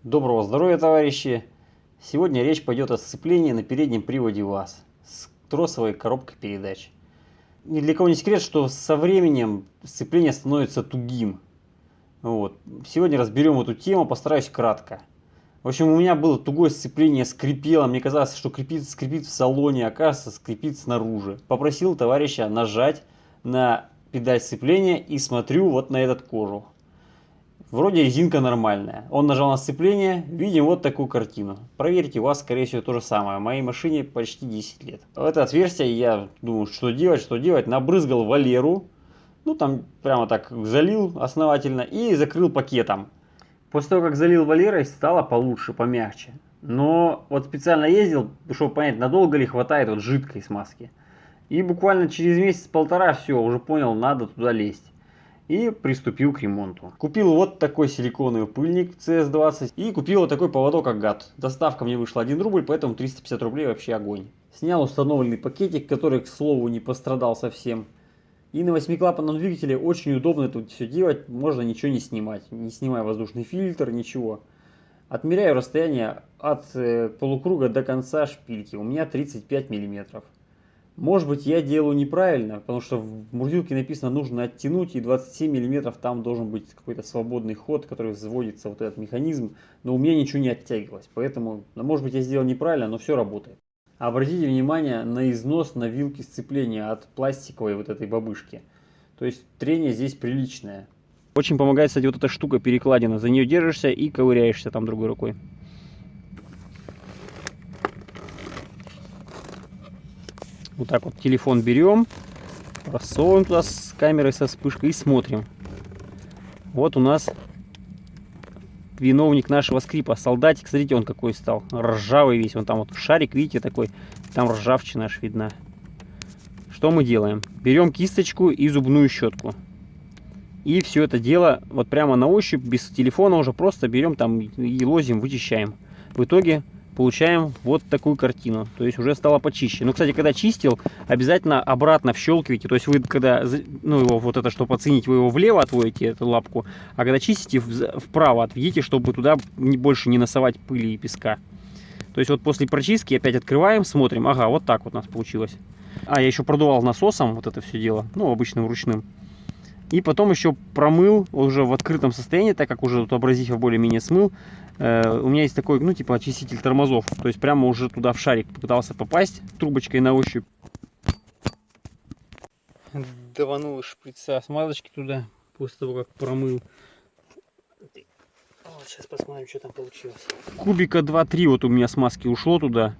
Доброго здоровья, товарищи! Сегодня речь пойдет о сцеплении на переднем приводе ВАЗ с тросовой коробкой передач. Ни для кого не секрет, что со временем сцепление становится тугим. Сегодня разберем эту тему, постараюсь кратко. В общем, у меня было тугое сцепление, скрипело, мне казалось, что скрипит в салоне, оказывается, скрипит снаружи. Попросил товарища нажать на педаль сцепления и смотрю вот на этот кожух. Вроде резинка нормальная. Он нажал на сцепление, видим вот такую картину. Проверьте, у вас, скорее всего, то же самое. В моей машине почти 10 лет. В это отверстие я думаю, что делать. Набрызгал Валеру. Ну, там прямо так залил основательно и закрыл пакетом. После того, как залил Валерой, стало получше, помягче. Но вот специально ездил, чтобы понять, надолго ли хватает вот жидкой смазки. И буквально через месяц-полтора все, уже понял, надо туда лезть. И приступил к ремонту. Купил вот такой силиконовый пыльник CS20 и купил вот такой поводок Агат. Доставка мне вышла 1 рубль, поэтому 350 рублей вообще огонь. Снял установленный пакетик, который, к слову, не пострадал совсем. И на 8-клапанном двигателе очень удобно тут все делать, можно ничего не снимать. Не снимая воздушный фильтр, ничего. Отмеряю расстояние от полукруга до конца шпильки. У меня 35 миллиметров. Может быть, я делаю неправильно, потому что в мурзилке написано нужно оттянуть, и 27 миллиметров там должен быть какой-то свободный ход, который взводится вот этот механизм, но у меня ничего не оттягивалось, поэтому, может быть, я сделал неправильно, но все работает. Обратите внимание на износ на вилке сцепления от пластиковой вот этой бабышки, то есть трение здесь приличное. Очень помогает, кстати, вот эта штука перекладина, за нее держишься и ковыряешься там другой рукой. Вот так вот телефон берем, просовываем туда с камерой со вспышкой и смотрим. Вот у нас виновник нашего скрипа. Солдатик, смотрите, он какой стал. Ржавый весь. Он там вот шарик, видите, такой. Там ржавчина аж видна. Что мы делаем? Берем кисточку и зубную щетку. И все это дело вот прямо на ощупь, без телефона уже просто берем там и лозим, вычищаем. В итоге получаем вот такую картину. То есть уже стало почище. Ну, кстати, когда чистил, обязательно обратно вщелкивайте. То есть вы когда, ну, его вот это, чтобы оценить, вы его влево отводите, эту лапку. А когда чистите, вправо отведите, чтобы туда больше не носовать пыли и песка. То есть вот после прочистки опять открываем, смотрим. Ага, вот так вот у нас получилось. А, я еще продувал насосом вот это все дело. Ну, обычным ручным. И потом еще промыл уже в открытом состоянии, так как уже тут абразив более-менее смыл. У меня есть такой, ну, типа очиститель тормозов. То есть прямо уже туда в шарик попытался попасть трубочкой на ощупь. Даванул из шприца смазочки туда, после того, как промыл. Вот, сейчас посмотрим, что там получилось. Кубика 2-3 вот у меня смазки ушло туда.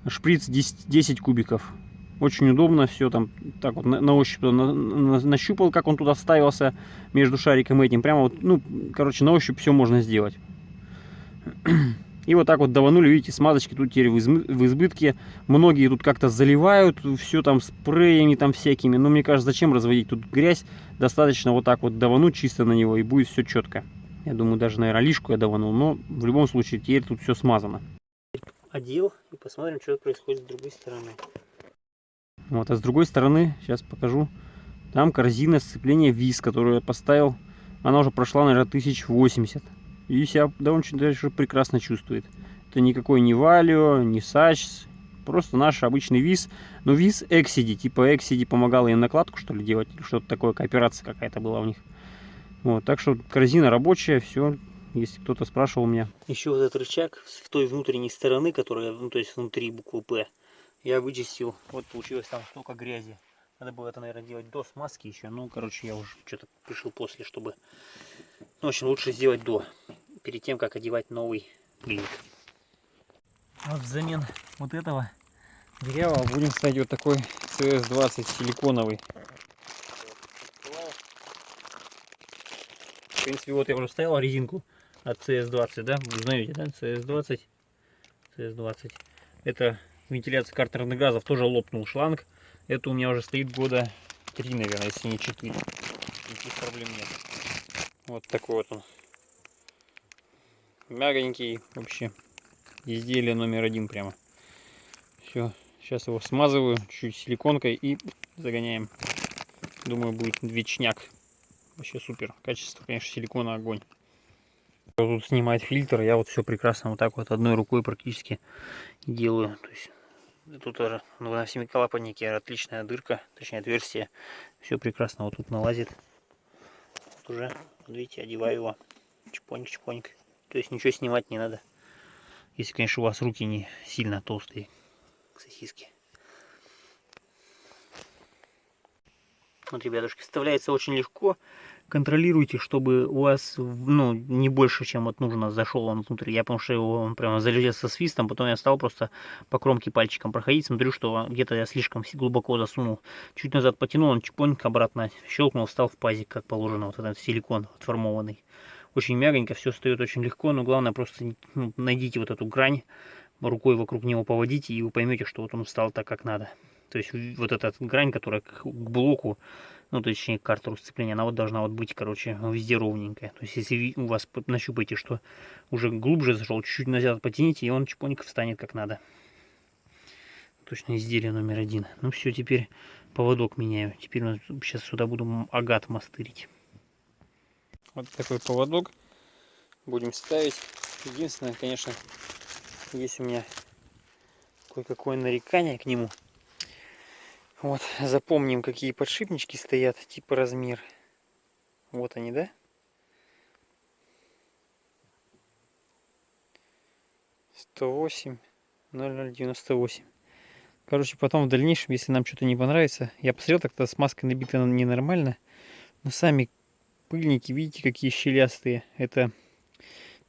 Шприц 10 кубиков. Очень удобно все там, так вот на ощупь нащупал, как он туда вставился между шариком и этим. Прямо вот, ну, короче, на ощупь все можно сделать. И вот так вот даванули, видите, смазочки тут теперь в избытке. Многие тут как-то заливают все там спреями там всякими. Но мне кажется, зачем разводить тут грязь? Достаточно вот так вот давануть чисто на него, и будет все четко. Я думаю, даже, наверное, лишку я даванул, но в любом случае теперь тут все смазано. Одел и посмотрим, что происходит с другой стороны. Вот, а с другой стороны, сейчас покажу, там корзина сцепления ВИЗ, которую я поставил. Она уже прошла, наверное, 1080. И себя довольно даже прекрасно чувствует. Это никакой не Валио, не Сачс, просто наш обычный ВИЗ. Но ВИЗ Эксиди, типа Эксиди помогала им накладку, что ли, делать, или что-то такое, кооперация какая-то была у них. Вот, так что корзина рабочая, все, если кто-то спрашивал у меня. Еще вот этот рычаг с той внутренней стороны, которая, ну, то есть внутри буквы П, я вычистил. Вот получилось там столько грязи. Надо было это, наверное, делать до смазки еще. Ну, короче, я уже что-то пришел после, чтобы... Ну, в общем, лучше сделать до. Перед тем, как одевать новый пыльник. Вот взамен вот этого дырявого будем ставить вот такой CS20 силиконовый. В принципе, вот я уже ставил резинку от CS20, да? Вы знаете, да? CS20. Это вентиляция картерных газов, тоже лопнул шланг. Это у меня уже стоит года 3, наверное, если не 4. Никаких проблем нет. Вот такой вот он. Мягенький вообще. Изделие номер 1 прямо. Все. Сейчас его смазываю чуть силиконкой и загоняем. Думаю, будет вечняк. Вообще супер. Качество, конечно, силикона огонь. Тут снимает фильтр, я вот все прекрасно вот так вот одной рукой практически делаю. То есть тут тоже на семиколапаннике отличная дырка, точнее отверстие. Все прекрасно вот тут налазит. Вот уже, видите, одеваю его. Чпоньк-чпоньк. То есть ничего снимать не надо. Если, конечно, у вас руки не сильно толстые, сосиски. Вот, ребятушки, вставляется очень легко. Контролируйте, чтобы у вас, ну, не больше, чем вот нужно, зашел он внутрь. Я, потому что он прямо залез со свистом, потом я стал просто по кромке пальчиком проходить. Смотрю, что где-то я слишком глубоко засунул. Чуть назад потянул, он чпоньк обратно щелкнул, встал в пазик, как положено. Вот этот силикон отформованный. Очень мягонько, все встает очень легко, но главное просто найдите вот эту грань, рукой вокруг него поводите, и вы поймете, что вот он встал так, как надо. То есть вот эта грань, которая к блоку, ну точнее к картеру сцепления, она вот должна вот быть, короче, везде ровненькая. То есть если у вас нащупаете, что уже глубже зашел, чуть-чуть назад потяните, и он чпонько встанет как надо. Точно изделие номер 1. Ну все, теперь поводок меняю. Теперь сейчас сюда буду агат мастырить. Вот такой поводок будем ставить. Единственное, конечно, есть у меня кое-какое нарекание к нему. Вот, запомним, какие подшипнички стоят, типа размер. Вот они, да? 108 0098. Короче, потом в дальнейшем, если нам что-то не понравится, я посмотрел, так-то смазка набита ненормально, но сами пыльники, видите, какие щелястые. Это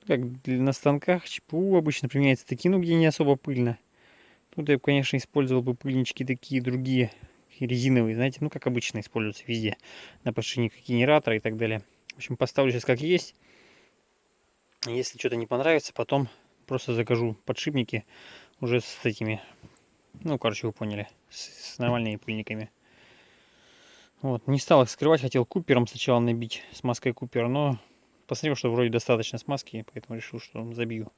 как на станках ЧПУ обычно применяется такие, ну где не особо пыльно. Тут я, конечно, использовал бы пыльнички такие другие, резиновые, знаете, ну как обычно используются везде, на подшипниках генератора и так далее. В общем, поставлю сейчас как есть. Если что-то не понравится, потом просто закажу подшипники уже с этими, ну, короче, вы поняли, с нормальными пыльниками. Вот, не стал их скрывать, хотел купером сначала набить, смазкой купер, но посмотрел, что вроде достаточно смазки, поэтому решил, что забью.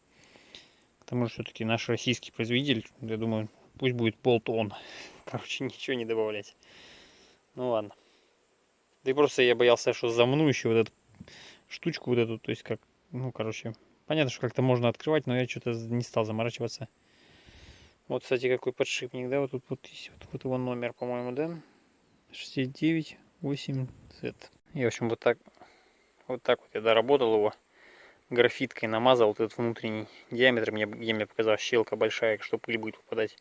К тому же все-таки наш российский производитель, я думаю, пусть будет Bolt-On. Короче, ничего не добавлять. Ну ладно. Да и просто я боялся, что замну еще вот эту штучку, вот эту, то есть как, ну, короче, понятно, что как-то можно открывать, но я что-то не стал заморачиваться. Вот, кстати, какой подшипник, да, вот тут вот есть, вот его номер, по-моему, да, 698Z. И, в общем, вот так вот я доработал его, графиткой намазал вот этот внутренний диаметр, мне показалось, щелка большая, что пыль будет попадать.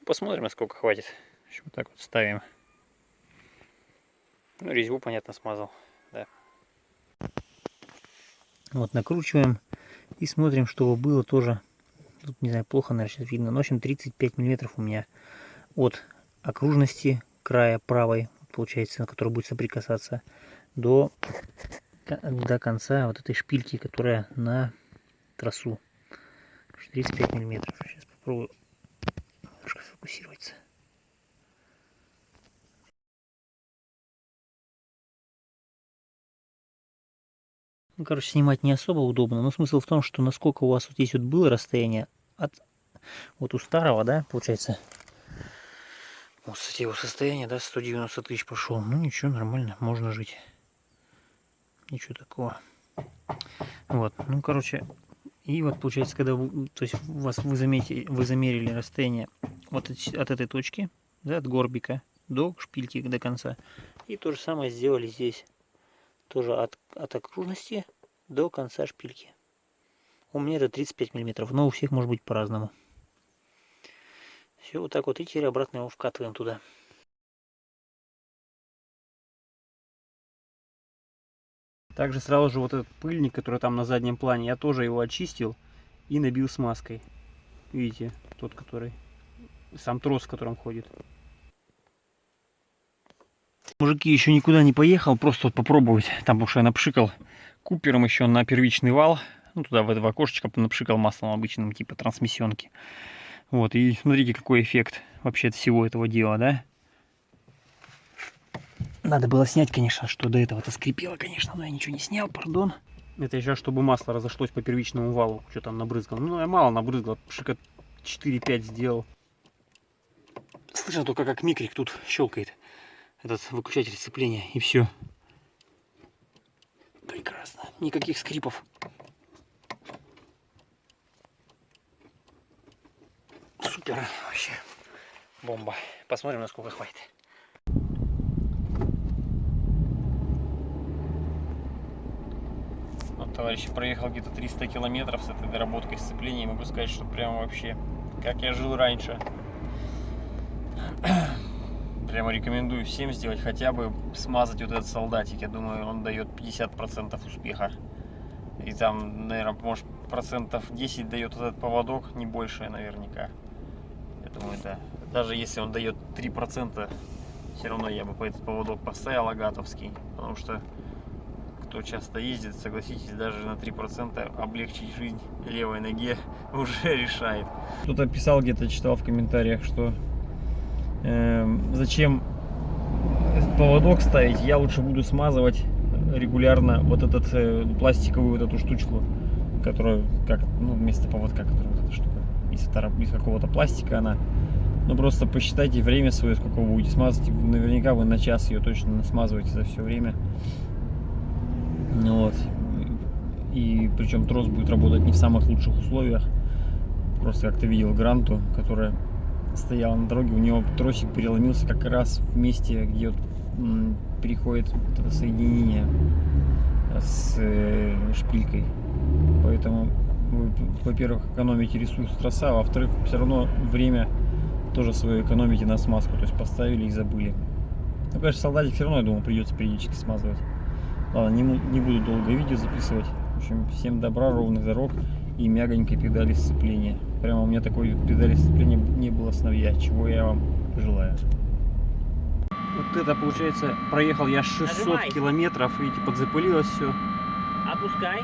Посмотрим, насколько хватит. В общем, вот так вот ставим. Ну, резьбу, понятно, смазал, да. Вот, накручиваем и смотрим, чтобы было тоже. Тут, не знаю, плохо, наверное, сейчас видно. Но, в общем, 35 миллиметров у меня от окружности края правой, получается, на которой будет соприкасаться, до конца вот этой шпильки, которая на трассу. 35 миллиметров. Сейчас попробую немножко сфокусироваться. Ну, короче, снимать не особо удобно, но смысл в том, что насколько у вас вот здесь вот было расстояние от вот у старого, да, получается. Вот, кстати, его состояние, да, 190 тысяч пошел. Ну ничего, нормально, можно жить. Ничего такого. Вот, ну, короче, и вот получается, когда то есть вы замерили расстояние вот от этой точки, да, от горбика до шпильки до конца. И то же самое сделали здесь. Тоже от окружности до конца шпильки. У меня это 35 миллиметров, но у всех может быть по-разному. Все, вот так вот, и теперь обратно его вкатываем туда. Также сразу же вот этот пыльник, который там на заднем плане, я тоже его очистил и набил смазкой. Видите, тот, который, сам трос, в котором ходит. Мужики, еще никуда не поехал, просто вот попробовать. Там, потому что я напшикал купером еще на первичный вал. Ну, туда в это окошечко напшикал маслом обычным, типа трансмиссионки. Вот, и смотрите, какой эффект вообще от всего этого дела, да? Надо было снять, конечно, что до этого-то скрипело, конечно, но я ничего не снял, пардон. Это еще чтобы масло разошлось по первичному валу, что там набрызгал. Ну, я мало набрызгал, пшика 4-5 сделал. Слышно только, как микрик тут щелкает, этот выключатель сцепления, и все. Прекрасно, никаких скрипов. Супер, вообще бомба. Посмотрим, насколько хватит. Вот, товарищи, проехал где-то 300 километров с этой доработкой сцепления. Могу сказать, что прям вообще, как я жил раньше. Прямо рекомендую всем сделать, хотя бы смазать вот этот солдатик. Я думаю, он дает 50% успеха. И там, наверное, может, процентов 10 дает этот поводок, не больше наверняка. Я думаю, да. Даже если он дает 3%, все равно я бы по этот поводок поставил агатовский. Потому что кто часто ездит, согласитесь, даже на 3% облегчить жизнь левой ноге уже решает. Кто-то писал, где-то читал в комментариях, что зачем поводок ставить, я лучше буду смазывать регулярно вот этот пластиковую вот эту штучку, которая как, ну, вместо поводка, которая вот эта штука из какого-то пластика она. Ну просто посчитайте время свое, сколько вы будете смазывать. Наверняка вы на час ее точно смазываете за все время. Вот. И причем трос будет работать не в самых лучших условиях. Просто как-то видел Гранту, которая стояла на дороге, у него тросик переломился как раз в месте, где вот переходит вот это соединение с шпилькой. Поэтому вы, во-первых, экономите ресурс троса, а во-вторых, все равно время тоже свое экономите на смазку. То есть поставили и забыли. Ну, конечно, солдатик все равно, я думаю, придется периодически смазывать. Ладно, не буду долго видео записывать. В общем, всем добра, ровных дорог и мягонькой педали сцепления. Прямо у меня такой педали сцепления не было сновья, чего я вам желаю. Вот это, получается, проехал я 600 Нажимай. километров, видите, подзапылилось все. Опускай.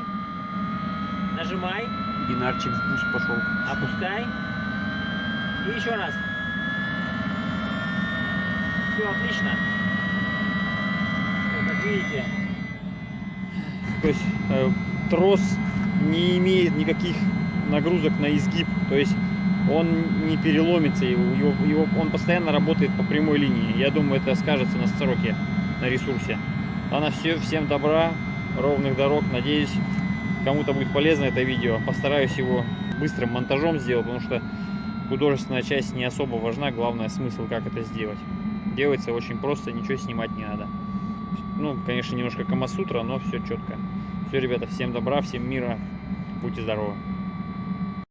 Нажимай. Бинарчик в буст пошел. Опускай. И еще раз. Все отлично. Как видите. То есть трос не имеет никаких нагрузок на изгиб, то есть он не переломится, он постоянно работает по прямой линии. Я думаю, это скажется на сроке, на ресурсе. Ладно, всем добра, ровных дорог. Надеюсь, кому-то будет полезно это видео. Постараюсь его быстрым монтажом сделать, потому что художественная часть не особо важна. Главное смысл, как это сделать. Делается очень просто, ничего снимать не надо. Ну, конечно, немножко камасутра, но все четко. Все, ребята, всем добра, всем мира, будьте здоровы.